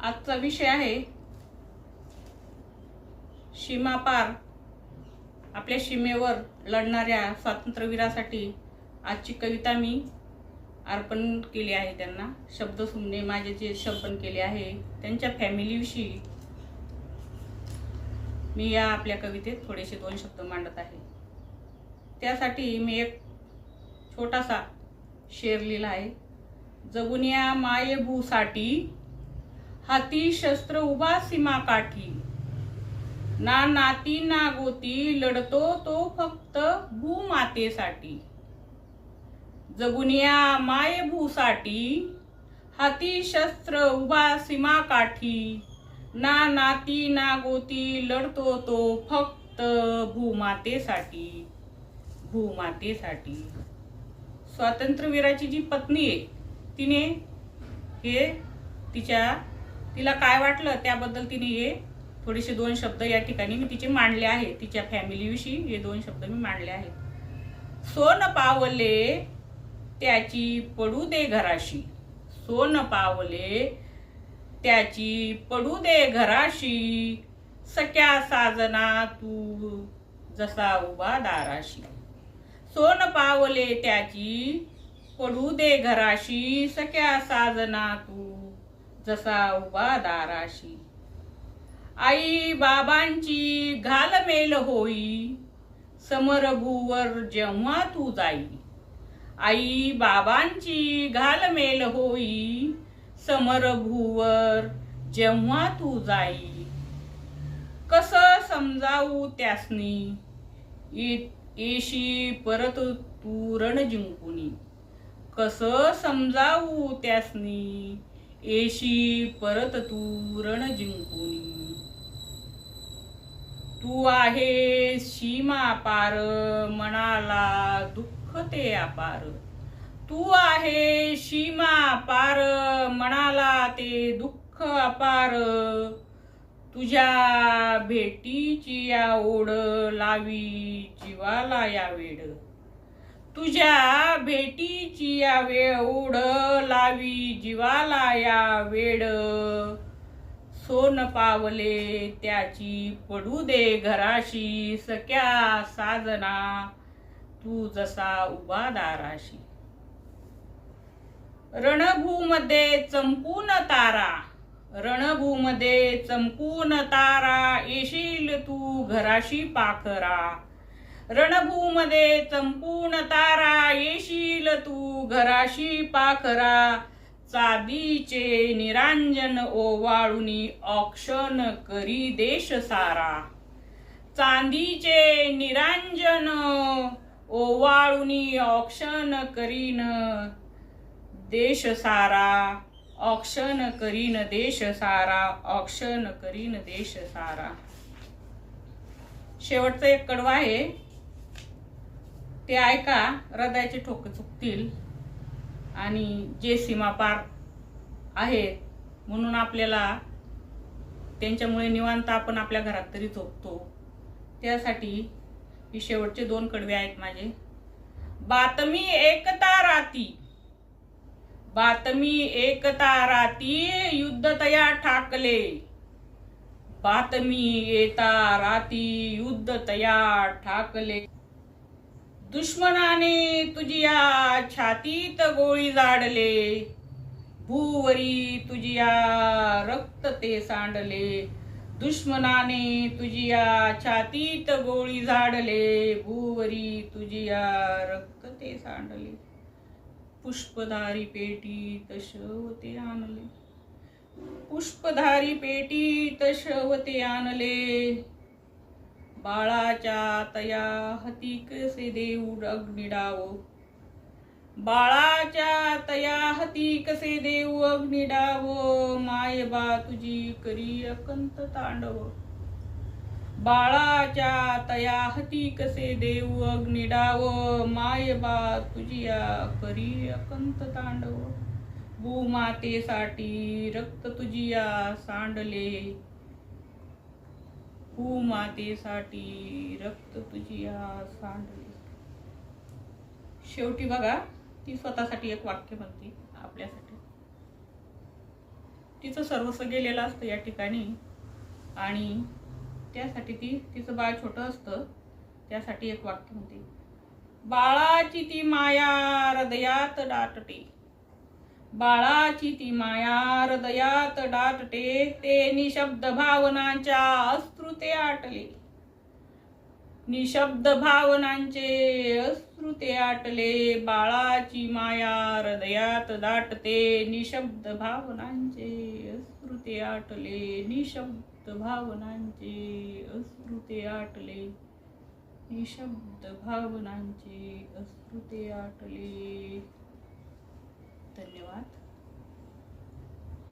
आजचा विषय आहे सीमापार आपल्या सीमेवर लढणाऱ्या स्वातंत्र्यवीरासाठी आजची कविता मी अर्पण केली आहे त्यांना। शब्द सुमने माझे जे अर्पण केले आहे त्यांच्या फॅमिलीविषयी मी या आपल्या कवितेत थोडेसे 2 शब्द मांडत आहे। त्यासाठी मी एक छोटासा शेर लिहिला आहे। जगून या मायभूसाठी हाती शस्त्र उभा सीमा काठी, ना नाती ना गोती लढतो तो फक्त भूमातेसाठी। जगून या मायभूसाठी हाती शस्त्र उभा सीमा काठी, ना नाती ना गोती लढतो तो फक्त भूमातेसाठी, भूमातेसाठी। स्वातंत्र्यवीराची जी पत्नी आहे तिने हे तिला काय वाटलं त्याबद्दल तिने हे थोडेसे 2 शब्द या ठिकाणी मी तिचे मांडले आहे। तिच्या फॅमिलीविषयी हे 2 शब्द मी मांडले आहेत। सोन पावले त्याची पडू दे घराशी, सोन पावले त्याची पडू दे घराशी, सख्या साजना तू जसा उभा दाराशी। सोन पावले त्याची पडू दे घराशी, सख्या साजना तू जसा उभा दाराशी। आई बाबांची घालमेल होई समरभूवर जेव्हा तू जाई, आई बाबांची घालमेल होई समरभूवर जेव्हा तू जाई। कसं समजावू त्यासनी येशी परत तू रण जिंकुनी, कसं समजावू त्यासनी येशी परत तू रण जिंकुनी। तू आहे सीमा पार मनाला दुःख ते अपार, तू आहे सीमा पार मनाला ते दुःख अपार। तुझ्या भेटीची या ओढ लावी जीवाला या वेड, तुझ्या भेटीची या ओढ लावी जीवाला या वेड। सोन पावले त्याची पडू दे घराशी, सख्या साजना तू जसा उभा दाराशी। रणभूमध्ये चंपून तारा, रणभूमध्ये चंपून तारा येशील तू घराशी पाखरा, रणभूमध्ये चंपून तारा येशील तू घराशी पाखरा। चांदीचे निरांजन ओवाळुनी औक्षण करी देश सारा, चांदीचे निरांजन ओवाळुनी औक्षण करीन देश सारा, औक्षण करीन देश सारा, औक्षण करीन देश सारा। शेवटचं एक कडवं आहे ते ऐका, हृदयाचे ठोके चुकतील। आणि जे सीमापार आहेत म्हणून आपल्याला त्यांच्यामुळे निवांत आपण आपल्या घरात तरी झोपतो, त्यासाठी ही शेवटचे 2 कडवे आहेत माझे। बातमी एकता राती, बातमी एकता राती युद्ध तया ठाकले, बातमी येता राती युद्ध तया ठाकले। दुश्मनाने तुझिया छातीत गोळी जाडले, भूवरी तुझिया रक्त ते सांडले, दुश्मनाने तुझिया छातीत गोळी झाडले, भूवरी तुझिया रक्त ते सांडले। पुष्पधारी पेटीत शवते आणले, पुष्पधारी पेटीत शवते आणले। बाळाच्या तया हाती कसे देऊ अग्निडाव, बाळाच्या तया हाती कसे देऊ अग्निडाव, मायबा तुझी करी अकंत तांडव, बाळाच्या तया हाती कसे देऊ अग्निडाव, मायबा तुझिया करी अकंत तांडव। भूमातेसाठी रक्त तुझिया सांडले, भूमातेसाठी रक्त तुझिया सांडले। शेवटी बघा ती स्वतःसाठी एक वाक्य म्हणते आपल्यासाठी। तिचं सर्वस्व गेलेलं असतं या ठिकाणी आणि त्यासाठी तिचं बाळ छोटं असतं. त्यासाठी एक वाक्य म्हणते, बाळाची ती माया हृदयात दाटते, बाळाची ती माया हृदयात दाटते, ते निशब्द भावनांच्या अश्रुते आटले, निशब्द भावनांचे अश्रुते आटले, बाळाची माया हृदयात दाटते, निशब्द भावनांचे अश्रुते आटले, निशब्द भावनांचे अश्रुते आटले, निशब्द भावनांचे अश्रुते आटले. धन्यवाद.